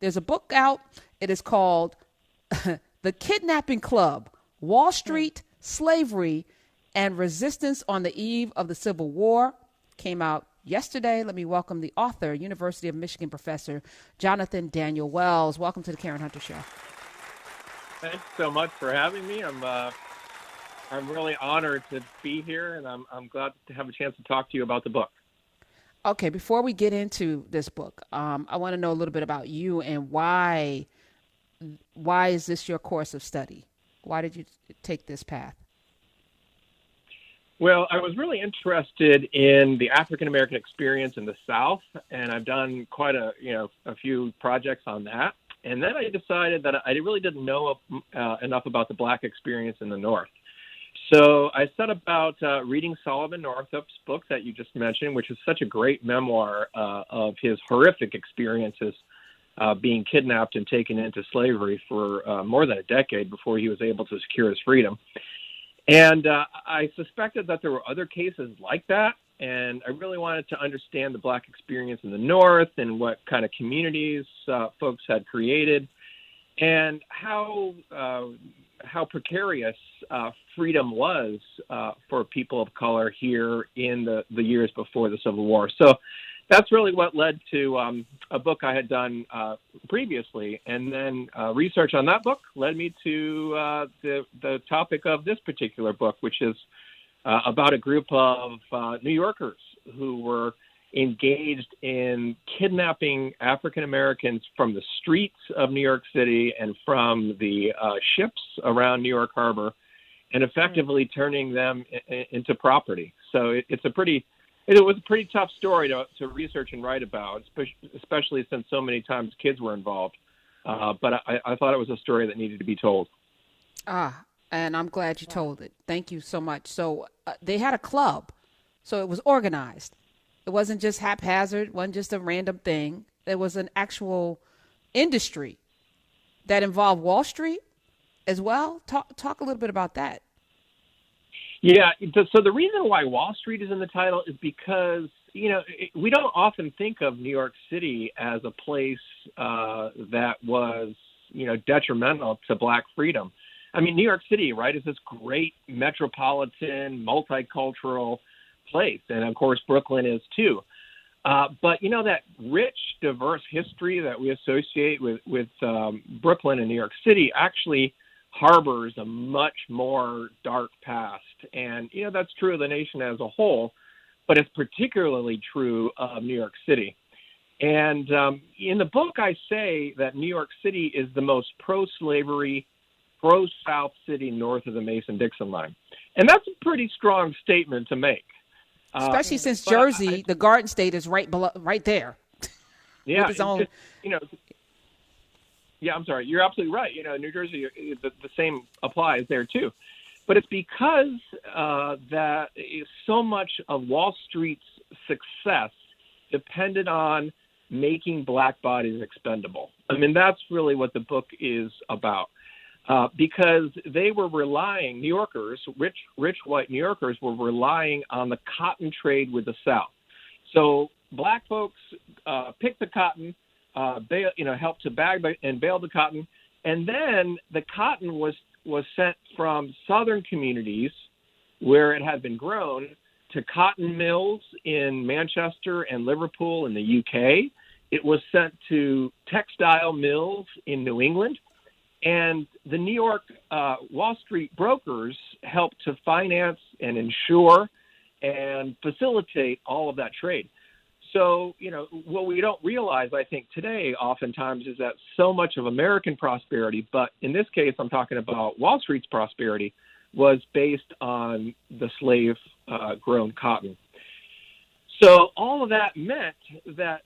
There's a book out. It is called The Kidnapping Club: Wall Hmm. Street, Slavery, and Resistance on the Eve of the Civil War. Came out yesterday. Let me welcome the author, University of Michigan professor Jonathan Daniel Wells. Welcome to the Karen Hunter Show. Thanks so much for having me. I'm really honored to be here, and I'm glad to have a chance to talk to you about the book. Okay, before we get into this book, I want to know a little bit about you and why is this your course of study? Why did you take this path? Well, I was really interested in the African American experience in the South, and I've done quite a few projects on that. And then I decided that I really didn't know enough about the Black experience in the North. So I set about reading Sullivan Northup's book that you just mentioned, which is such a great memoir of his horrific experiences being kidnapped and taken into slavery for more than a decade before he was able to secure his freedom. And I suspected that there were other cases like that, and I really wanted to understand the Black experience in the North and what kind of communities folks had created, and how precarious freedom was for people of color here in the years before the Civil War. So that's really what led to a book I had done previously, and then research on that book led me to the topic of this particular book, which is about a group of New Yorkers who were engaged in kidnapping African Americans from the streets of New York City and from the ships around New York Harbor, and effectively turning them into property. So it was a pretty tough story to research and write about, especially since so many times kids were involved. But I thought it was a story that needed to be told. Ah, and I'm glad you told it. Thank you so much. So they had a club, so it was organized. It wasn't just haphazard, wasn't just a random thing. There was an actual industry that involved Wall Street as well. Talk a little bit about that. Yeah. So the reason why Wall Street is in the title is because, we don't often think of New York City as a place that was, detrimental to Black freedom. I mean, New York City, right, is this great metropolitan, multicultural place. And of course, Brooklyn is too. But, that rich, diverse history that we associate with Brooklyn and New York City actually harbors a much more dark past. And, that's true of the nation as a whole, but it's particularly true of New York City. And in the book, I say that New York City is the most pro-slavery, pro-South city north of the Mason-Dixon line. And that's a pretty strong statement to make. Uh, Especially since but Jersey, the Garden State, is right below, right there with yeah, its own. you know, yeah, I'm sorry. You're absolutely right. New Jersey, the same applies there too. But it's because that so much of Wall Street's success depended on making Black bodies expendable. I mean, that's really what the book is about. Because they were relying, New Yorkers, rich white New Yorkers, were relying on the cotton trade with the South. So Black folks picked the cotton, helped to bag and bale the cotton, and then the cotton was sent from southern communities where it had been grown to cotton mills in Manchester and Liverpool in the UK. It was sent to textile mills in New England. And the New York Wall Street brokers helped to finance and insure and facilitate all of that trade. So, what we don't realize, I think, today oftentimes is that so much of American prosperity, but in this case, I'm talking about Wall Street's prosperity, was based on the slave-grown cotton. So all of that meant that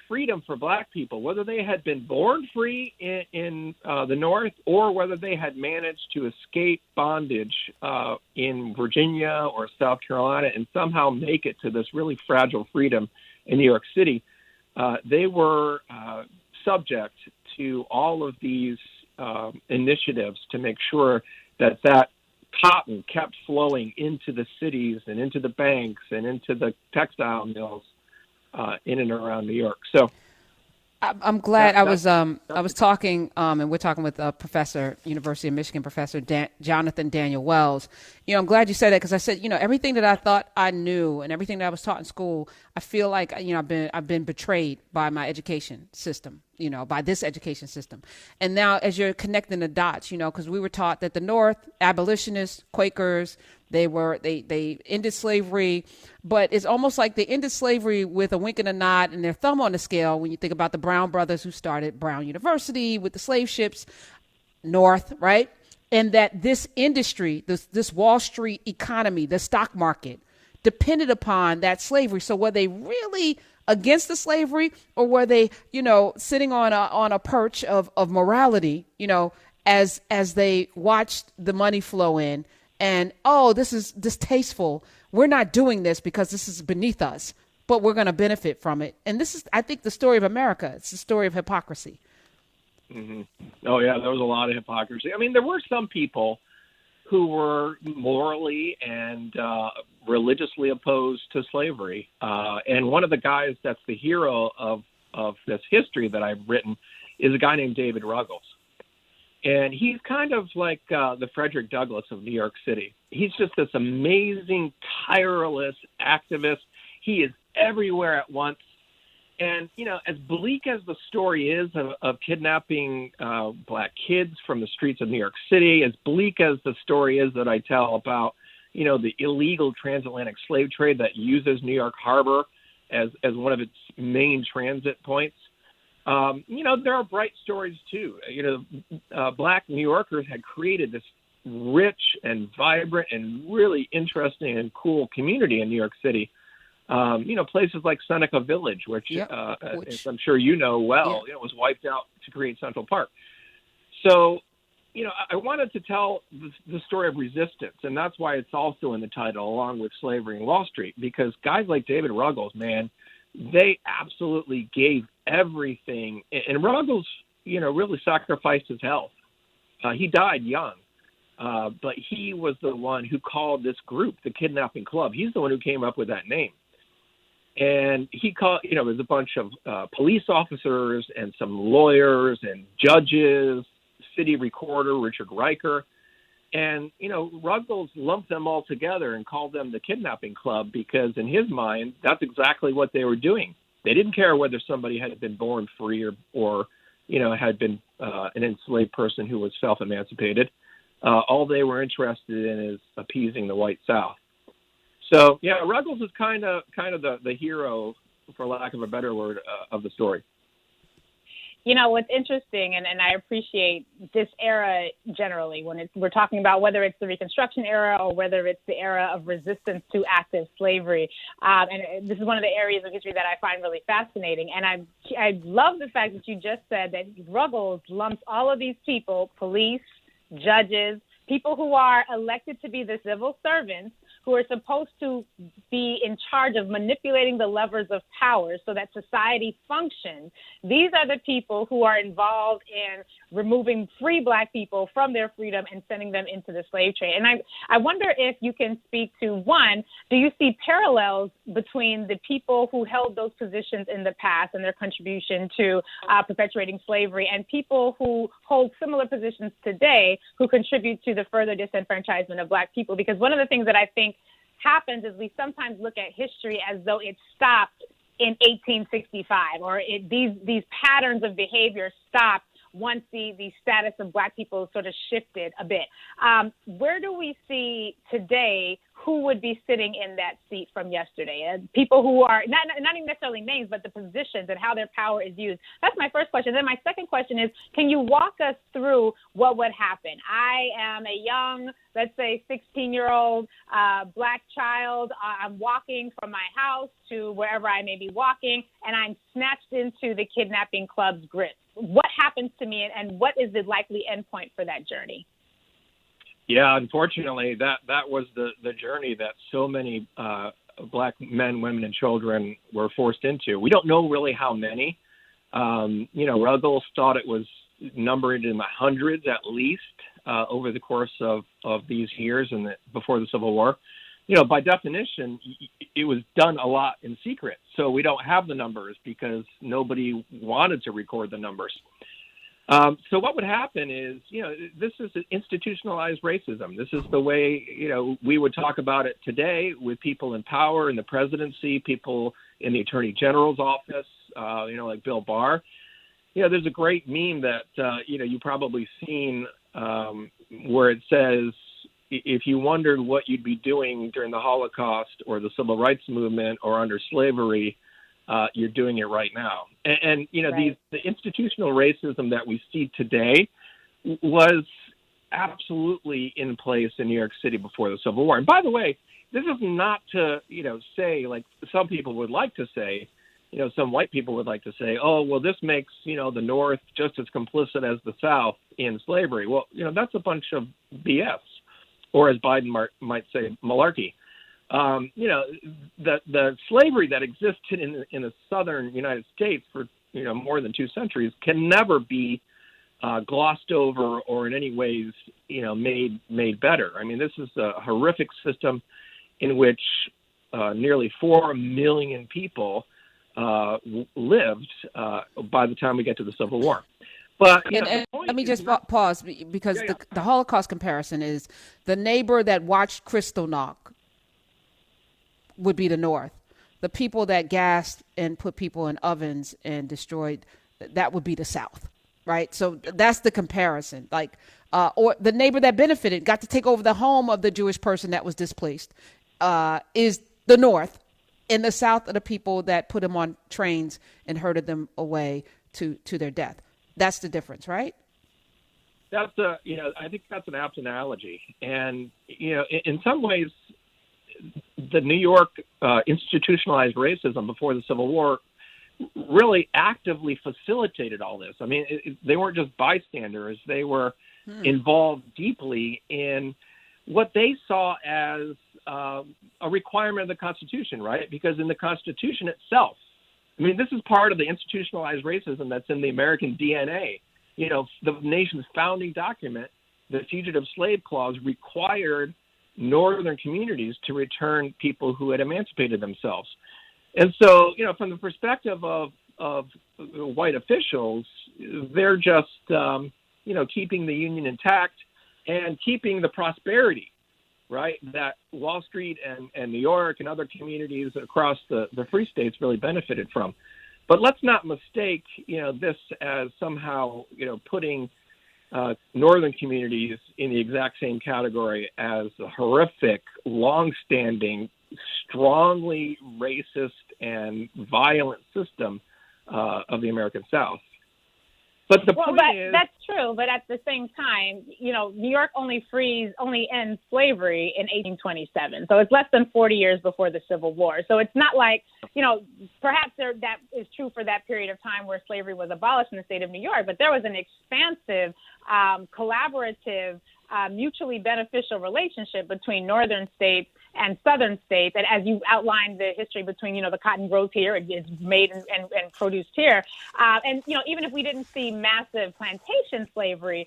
freedom for Black people, whether they had been born free in the North or whether they had managed to escape bondage in Virginia or South Carolina and somehow make it to this really fragile freedom in New York City, they were subject to all of these initiatives to make sure that cotton kept flowing into the cities and into the banks and into the textile mills in and around New York. So I'm glad That I was talking and we're talking with a professor, University of Michigan professor Jonathan Daniel Wells. I'm glad you said that because I said everything that I thought I knew and everything that I was taught in school, I feel like I've been betrayed by my education system, by this education system. And now as you're connecting the dots, because we were taught that the North, abolitionists, Quakers, they ended slavery, but it's almost like they ended slavery with a wink and a nod and their thumb on the scale when you think about the Brown brothers who started Brown University with the slave ships north, right? And that this industry, this Wall Street economy, the stock market, depended upon that slavery. So were they really against the slavery, or were they, sitting on a perch of morality, as they watched the money flow in? And, oh, this is distasteful. We're not doing this because this is beneath us, but we're going to benefit from it. And this is, I think, the story of America. It's the story of hypocrisy. Mm-hmm. Oh, yeah, there was a lot of hypocrisy. I mean, there were some people who were morally and religiously opposed to slavery. And one of the guys that's the hero of this history that I've written is a guy named David Ruggles. And he's kind of like the Frederick Douglass of New York City. He's just this amazing, tireless activist. He is everywhere at once. And, as bleak as the story is of kidnapping black kids from the streets of New York City, as bleak as the story is that I tell about, the illegal transatlantic slave trade that uses New York Harbor as one of its main transit points, there are bright stories too. Black New Yorkers had created this rich and vibrant and really interesting and cool community in New York City. Places like Seneca Village, which as I'm sure you know well, was wiped out to create Central Park. So, I wanted to tell the story of resistance, and that's why it's also in the title, along with Slavery and Wall Street, because guys like David Ruggles, man, they absolutely gave everything. And Ruggles, really sacrificed his health. He died young, but he was the one who called this group the Kidnapping Club. He's the one who came up with that name. And he called, it was a bunch of police officers and some lawyers and judges, city recorder Richard Riker. And, Ruggles lumped them all together and called them the Kidnapping Club because in his mind, that's exactly what they were doing. They didn't care whether somebody had been born free or had been an enslaved person who was self-emancipated. All they were interested in is appeasing the white South. So, yeah, Ruggles is kind of the hero, for lack of a better word, of the story. What's interesting, and I appreciate this era generally, when we're talking about whether it's the Reconstruction era or whether it's the era of resistance to active slavery. And this is one of the areas of history that I find really fascinating. And I love the fact that you just said that Ruggles lumps all of these people, police, judges, people who are elected to be the civil servants, who are supposed to be in charge of manipulating the levers of power so that society functions. These are the people who are involved in removing free Black people from their freedom and sending them into the slave trade. And I wonder if you can speak to, one, do you see parallels between the people who held those positions in the past and their contribution to perpetuating slavery and people who hold similar positions today who contribute to the further disenfranchisement of Black people? Because one of the things that I think happens is we sometimes look at history as though it stopped in 1865 or these patterns of behavior stopped once the status of Black people sort of shifted a bit. Where do we see today who would be sitting in that seat from yesterday? People who are not even necessarily names, but the positions and how their power is used. That's my first question. Then my second question is, can you walk us through what would happen? I am a young, let's say 16-year-old Black child. I'm walking from my house to wherever I may be walking, and I'm snatched into the Kidnapping Club's grip. What happens to me, and what is the likely endpoint for that journey? Yeah, unfortunately, that was the journey that so many Black men, women, and children were forced into. We don't know really how many. Ruggles thought it was numbered in the hundreds at least over the course of these years and before the Civil War. by definition, it was done a lot in secret. So we don't have the numbers because nobody wanted to record the numbers. So what would happen is, this is institutionalized racism. This is the way, we would talk about it today with people in power in the presidency, people in the attorney general's office, like Bill Barr. There's a great meme that, you've probably seen where it says, if you wondered what you'd be doing during the Holocaust or the Civil Rights Movement or under slavery, you're doing it right now. And right. The institutional racism that we see today was absolutely in place in New York City before the Civil War. And by the way, this is not to, say, like some people would like to say, some white people would like to say, oh, well, this makes, the North just as complicit as the South in slavery. Well, that's a bunch of BS, or as Biden might say, malarkey. The slavery that existed in the southern United States for more than 2 centuries can never be glossed over or in any ways made better. I mean, this is a horrific system in which nearly 4 million people lived by the time we get to the Civil War. But and let me just pause because the Holocaust comparison is the neighbor that watched Kristallnacht would be the North. The people that gassed and put people in ovens and destroyed, that would be the South, right? So that's the comparison. Like, or the neighbor that benefited, got to take over the home of the Jewish person that was displaced, is the North. In the South are the people that put them on trains and herded them away to their death. That's the difference, right? That's I think that's an apt analogy. And, in some ways, the New York institutionalized racism before the Civil War really actively facilitated all this. I mean, they weren't just bystanders. They were involved deeply in what they saw as a requirement of the Constitution, right? Because in the Constitution itself, I mean, this is part of the institutionalized racism that's in the American DNA. The nation's founding document, the Fugitive Slave Clause, required northern communities to return people who had emancipated themselves. And so, from the perspective of white officials, they're just, keeping the Union intact and keeping the prosperity, right, that Wall Street and New York and other communities across the free states really benefited from. But let's not mistake, this as somehow, putting northern communities in the exact same category as the horrific, long-standing, strongly racist and violent system of the American South. But that's true. But at the same time, New York only ends slavery in 1827. So it's less than 40 years before the Civil War. So it's not like, perhaps that is true for that period of time where slavery was abolished in the state of New York. But there was an expansive, collaborative, mutually beneficial relationship between northern states and southern states. And as you outlined the history between, the cotton grows here, it's made and produced here. And, even if we didn't see massive plantation slavery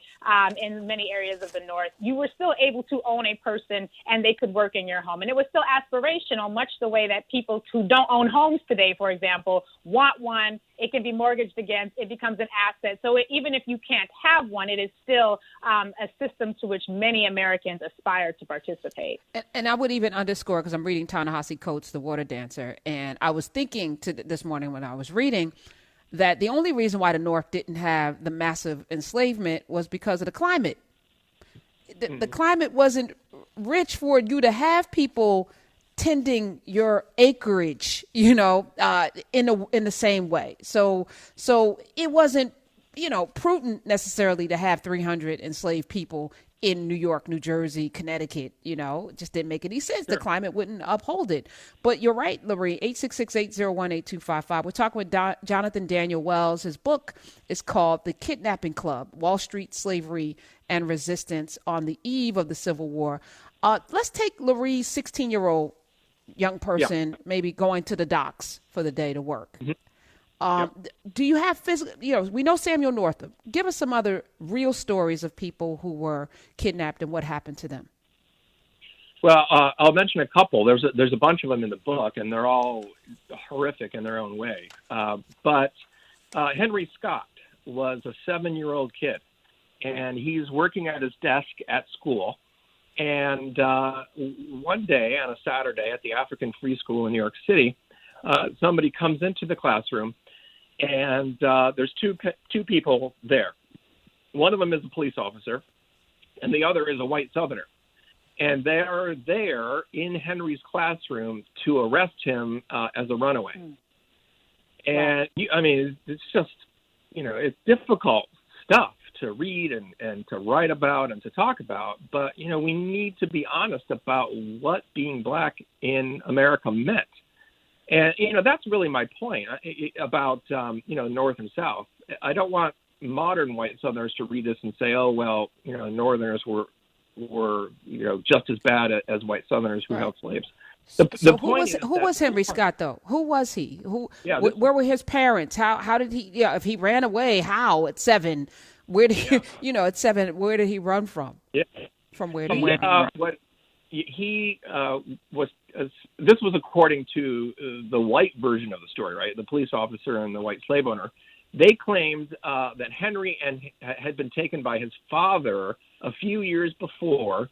in many areas of the North, you were still able to own a person and they could work in your home. And it was still aspirational, much the way that people who don't own homes today, for example, want one. It can be mortgaged against. It becomes an asset. So even if you can't have one, it is still a system to which many Americans aspire to participate. And I would even underscore, because I'm reading Ta-Nehisi Coates' The Water Dancer, and I was thinking this morning when I was reading that the only reason why the North didn't have the massive enslavement was because of the climate. The climate wasn't rich for you to have people tending your acreage, in the same way. So it wasn't, prudent necessarily to have 300 enslaved people in New York, New Jersey, Connecticut. It just didn't make any sense. Sure. The climate wouldn't uphold it. But you're right, Loree, 866-801-8255. We're talking with Jonathan Daniel Wells. His book is called The Kidnapping Club, Wall Street Slavery and Resistance on the Eve of the Civil War. Let's take Loree's 16-year-old young person, maybe going to the docks for the day to work. Mm-hmm. Do you have physical, we know Samuel Northrup. Give us some other real stories of people who were kidnapped and what happened to them. Well, I'll mention a couple. There's a bunch of them in the book, and they're all horrific in their own way. But Henry Scott was a 7-year-old kid, and he's working at his desk at school. And one day on a Saturday at the African Free School in New York City, somebody comes into the classroom, and there's two people there. One of them is a police officer, and the other is a white Southerner. And they're there in Henry's classroom to arrest him as a runaway. And, it's just, it's difficult stuff to read and to write about and to talk about. But, we need to be honest about what being black in America meant. And, that's really my point about, North and South. I don't want modern white Southerners to read this and say, oh, well, Northerners were just as bad as white Southerners who held slaves. Who was Henry Scott though? Who was he? Where were his parents? How did he? Yeah, if he ran away, how at 7? Where did he? At 7, where did he run from? Yeah, from where? He was. This was according to the white version of the story, right? The police officer and the white slave owner. They claimed that Henry had been taken by his father a few years before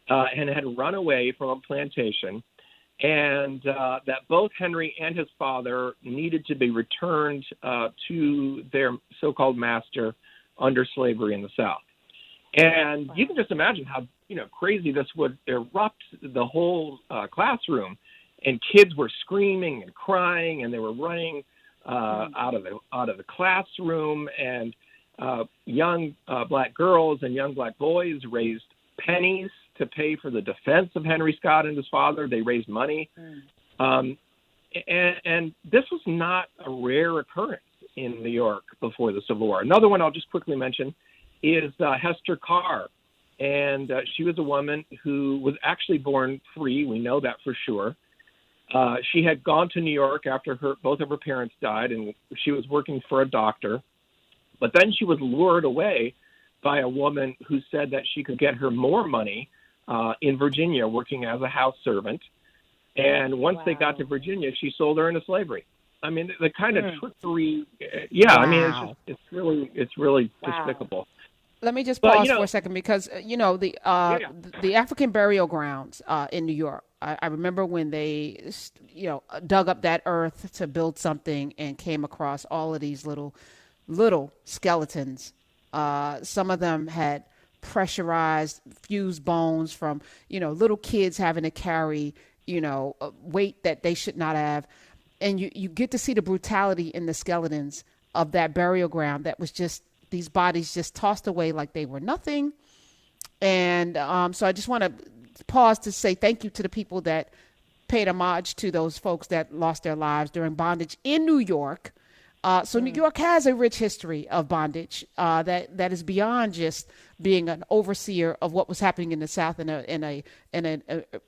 and had run away from a plantation, and that both Henry and his father needed to be returned to their so-called master under slavery in the South. And you can just imagine how crazy this would erupt the whole classroom, and kids were screaming and crying, and they were running out of the classroom, and young black girls and young black boys raised pennies to pay for the defense of Henry Scott and his father. They raised money. And this was not a rare occurrence in New York before the Civil War. Another one I'll just quickly mention is Hester Carr. And she was a woman who was actually born free. We know that for sure. She had gone to New York after both of her parents died, and she was working for a doctor. But then she was lured away by a woman who said that she could get her more money in Virginia working as a house servant. And once they got to Virginia, she sold her into slavery. I mean, the kind of trickery. I mean, it's really despicable. Let me just pause for a second because, the African burial grounds in New York, I remember when they, dug up that earth to build something and came across all of these little skeletons. Some of them had pressurized fused bones from, little kids having to carry, weight that they should not have. And you get to see the brutality in the skeletons of that burial ground that was just these bodies just tossed away like they were nothing. And so I just want to pause to say thank you to the people that paid homage to those folks that lost their lives during bondage in New York. New York has a rich history of bondage that is beyond just being an overseer of what was happening in the South and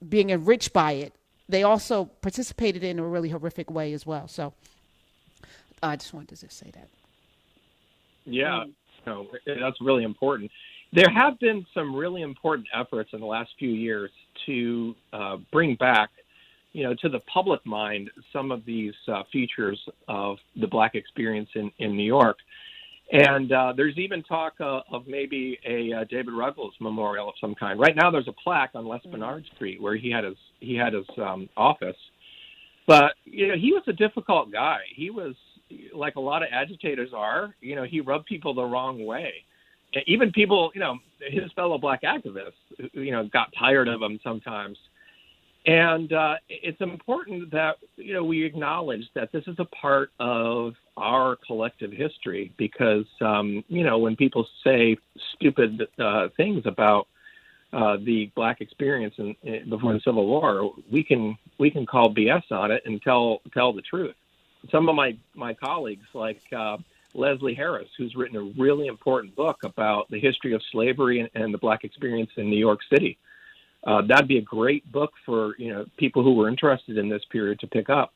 being enriched by it. They also participated in a really horrific way as well. So I just wanted to just say that. Yeah, that's really important. There have been some really important efforts in the last few years to bring back, to the public mind, some of these features of the Black experience in New York. And there's even talk of maybe a David Ruggles memorial of some kind. Right now, there's a plaque on West Bernard Street where he had his office. But he was a difficult guy. He was, like a lot of agitators are. He rubbed people the wrong way. Even people, his fellow Black activists, got tired of him sometimes. And it's important that, we acknowledge that this is a part of our collective history because, when people say stupid things about the Black experience before the Civil War, we can call BS on it and tell the truth. Some of my colleagues, like Leslie Harris, who's written a really important book about the history of slavery and the Black experience in New York City. That'd be a great book for people who were interested in this period to pick up.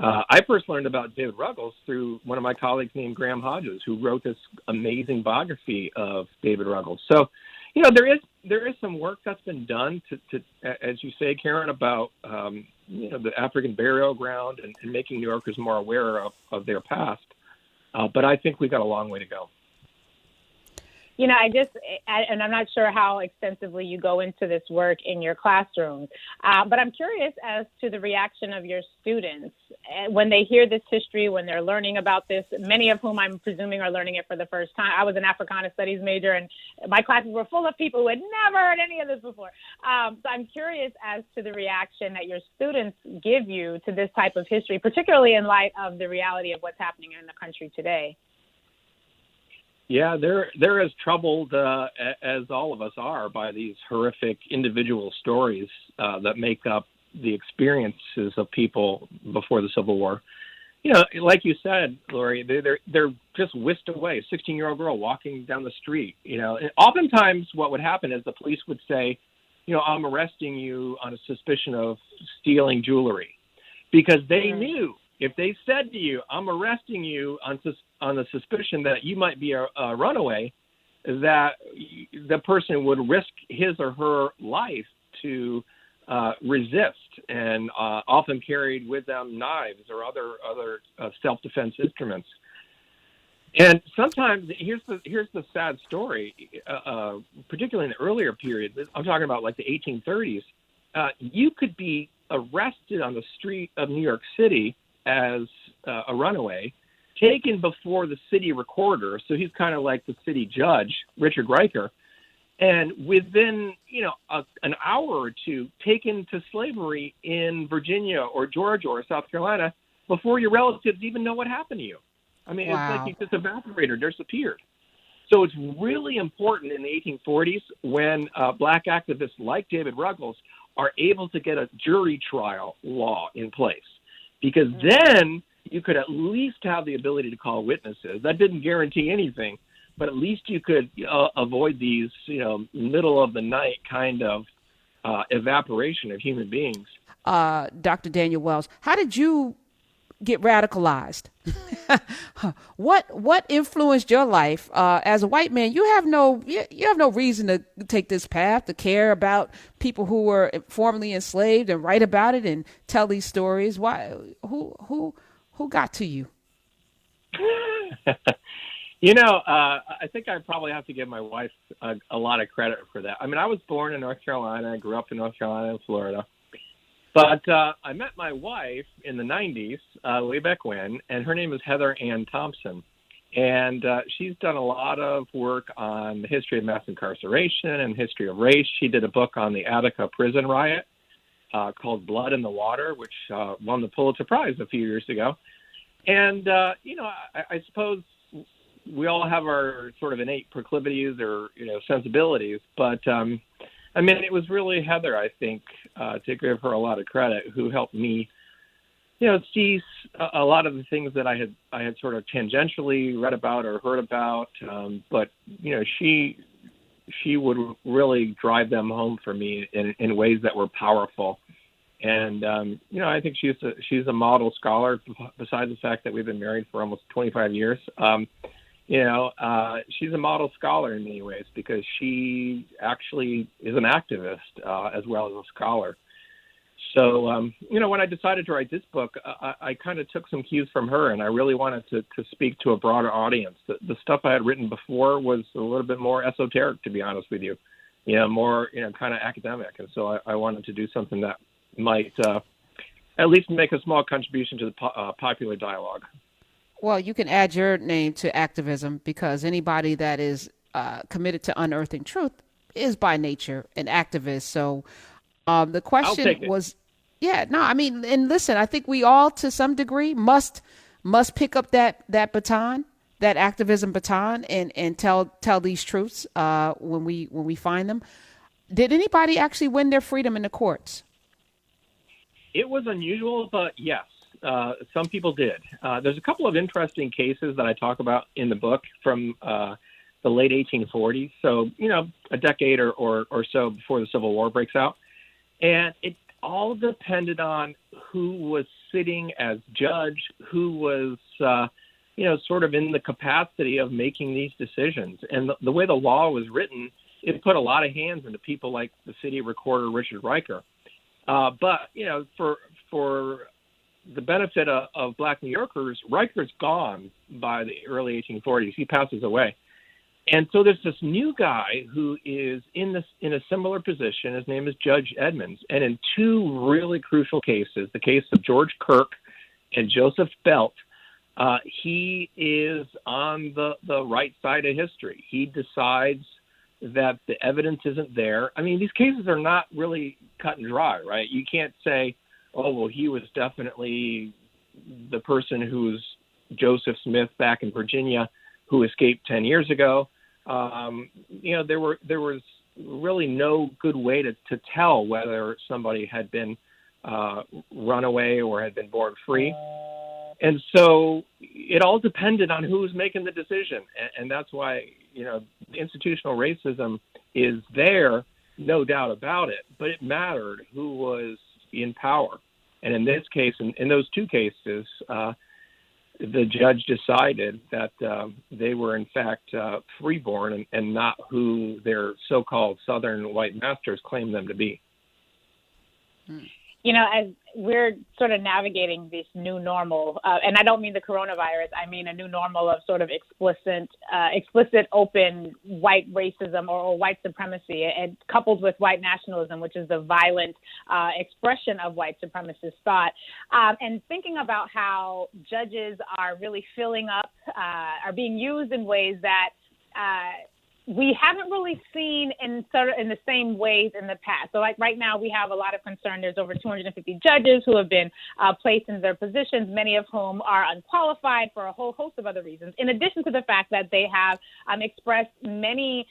I first learned about David Ruggles through one of my colleagues named Graham Hodges, who wrote this amazing biography of David Ruggles. So, There is some work that's been done to as you say, Karen, about the African burial ground and making New Yorkers more aware of their past. But I think we've got a long way to go. And I'm not sure how extensively you go into this work in your classrooms, but I'm curious as to the reaction of your students when they hear this history, when they're learning about this, many of whom I'm presuming are learning it for the first time. I was an Africana Studies major, and my classes were full of people who had never heard any of this before. So I'm curious as to the reaction that your students give you to this type of history, particularly in light of the reality of what's happening in the country today. Yeah, they're as troubled as all of us are by these horrific individual stories that make up the experiences of people before the Civil War. Like you said, Lori, they're just whisked away. A 16-year-old girl walking down the street. And oftentimes what would happen is the police would say, I'm arresting you on a suspicion of stealing jewelry, because they knew if they said to you, I'm arresting you on the suspicion that you might be a runaway, that the person would risk his or her life to resist, and often carried with them knives or other self-defense instruments. And sometimes here's the sad story, particularly in the earlier period. I'm talking about like the 1830s. You could be arrested on the street of New York City as a runaway, taken before the city recorder, so he's kind of like the city judge, Richard Riker, and within an hour or two, taken to slavery in Virginia or Georgia or South Carolina before your relatives even know what happened to you. I mean, It's like you just evaporated or disappeared. So it's really important in the 1840s when black activists like David Ruggles are able to get a jury trial law in place. Because then you could at least have the ability to call witnesses. That didn't guarantee anything, but at least you could avoid these, middle of the night kind of evaporation of human beings. Dr. Daniel Wells, how did you get radicalized? What influenced your life as a white man? You have no reason to take this path, to care about people who were formerly enslaved and write about it and tell these stories. Why? Who got to you? I think I probably have to give my wife a lot of credit for that. I mean, I was born in North Carolina. I grew up in North Carolina and Florida. But I met my wife in the 90s, way back when, and her name is Heather Ann Thompson. And she's done a lot of work on the history of mass incarceration and history of race. She did a book on the Attica prison riot called Blood in the Water, which won the Pulitzer Prize a few years ago. And, I suppose we all have our sort of innate proclivities or, sensibilities. But, it was really Heather, I think, to give her a lot of credit, who helped me, see a lot of the things that I had sort of tangentially read about or heard about. But she would really drive them home for me in ways that were powerful. And, I think she's a model scholar, besides the fact that we've been married for almost 25 years. She's a model scholar in many ways, because she actually is an activist as well as a scholar. So, when I decided to write this book, I kind of took some cues from her, and I really wanted to speak to a broader audience. The stuff I had written before was a little bit more esoteric, to be honest with you, more, kind of academic. And so I wanted to do something that might at least make a small contribution to the popular dialogue. Well, you can add your name to activism, because anybody that is committed to unearthing truth is by nature an activist. So the question was, and listen, I think we all, to some degree, must pick up that baton, that activism baton, and tell these truths when we find them. Did anybody actually win their freedom in the courts? It was unusual, but yes. Some people did. There's a couple of interesting cases that I talk about in the book from the late 1840s. So, a decade or so before the Civil War breaks out. And it all depended on who was sitting as judge, who was, sort of in the capacity of making these decisions. And the way the law was written, it put a lot of hands into people like the city recorder Richard Riker. But for the benefit of Black New Yorkers, Riker's gone by the early 1840s. He passes away. And so there's this new guy who is in a similar position. His name is Judge Edmonds. And in two really crucial cases, the case of George Kirk and Joseph Belt, he is on the right side of history. He decides that the evidence isn't there. I mean, these cases are not really cut and dry, right? You can't say, oh, well, he was definitely the person who's Joseph Smith back in Virginia who escaped 10 years ago. There was really no good way to tell whether somebody had been run away or had been born free. And so it all depended on who was making the decision. And that's why, institutional racism is there, no doubt about it, but it mattered who was in power. And in this case, in those two cases, the judge decided that they were, in fact, freeborn and not who their so-called Southern white masters claimed them to be. As we're sort of navigating this new normal, and I don't mean the coronavirus, I mean a new normal of sort of explicit, open white racism or white supremacy, and coupled with white nationalism, which is the violent expression of white supremacist thought. And thinking about how judges are really filling up, are being used in ways that we haven't really seen in the same ways in the past. So like right now we have a lot of concern. There's over 250 judges who have been placed in their positions, many of whom are unqualified for a whole host of other reasons, in addition to the fact that they have expressed many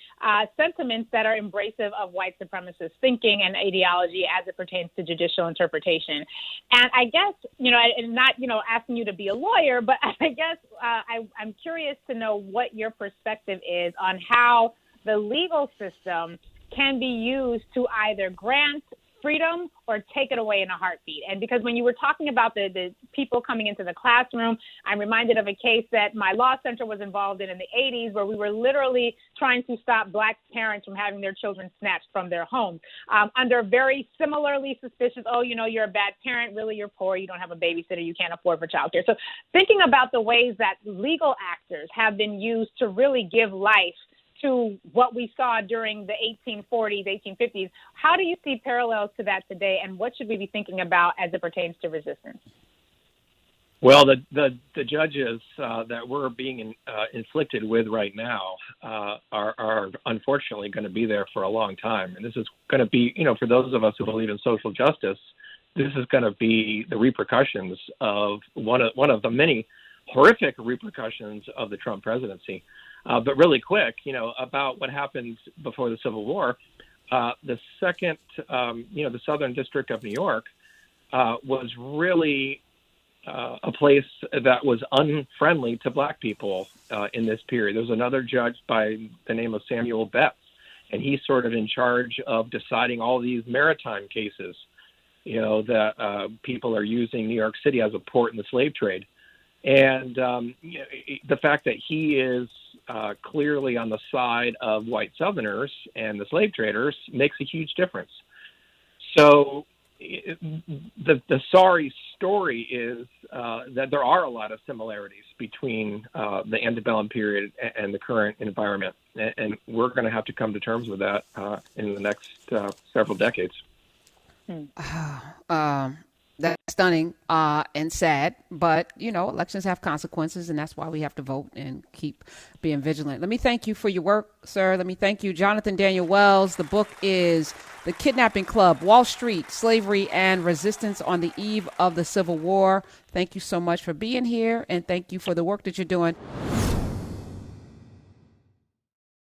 sentiments that are embracive of white supremacist thinking and ideology as it pertains to judicial interpretation. And I guess, and not, asking you to be a lawyer, but I guess I'm curious to know what your perspective is on how the legal system can be used to either grant freedom or take it away in a heartbeat. And because when you were talking about the people coming into the classroom, I'm reminded of a case that my law center was involved in the 80s, where we were literally trying to stop Black parents from having their children snatched from their homes under very similarly suspicious, you're a bad parent, really you're poor, you don't have a babysitter, you can't afford for childcare. So thinking about the ways that legal actors have been used to really give life to what we saw during the 1840s, 1850s. How do you see parallels to that today, and what should we be thinking about as it pertains to resistance? Well, the judges that we're being inflicted with right now are unfortunately going to be there for a long time. And this is going to be, for those of us who believe in social justice, this is going to be the repercussions of one of the many horrific repercussions of the Trump presidency. But really quick, about what happened before the Civil War, the Southern District of New York was really a place that was unfriendly to Black people in this period. There was another judge by the name of Samuel Betts, and he's sort of in charge of deciding all these maritime cases, that people are using New York City as a port in the slave trade. And the fact that he is clearly on the side of white Southerners and the slave traders makes a huge difference. So the sorry story is that there are a lot of similarities between the antebellum period and the current environment. And we're going to have to come to terms with that in the next several decades. That's stunning and sad, but elections have consequences, and that's why we have to vote and keep being vigilant. Let me thank you for your work, sir. Let me thank you, Jonathan Daniel Wells. The book is The Kidnapping Club: Wall Street, Slavery, and Resistance on the Eve of the Civil War. Thank you so much for being here, and thank you for the work that you're doing.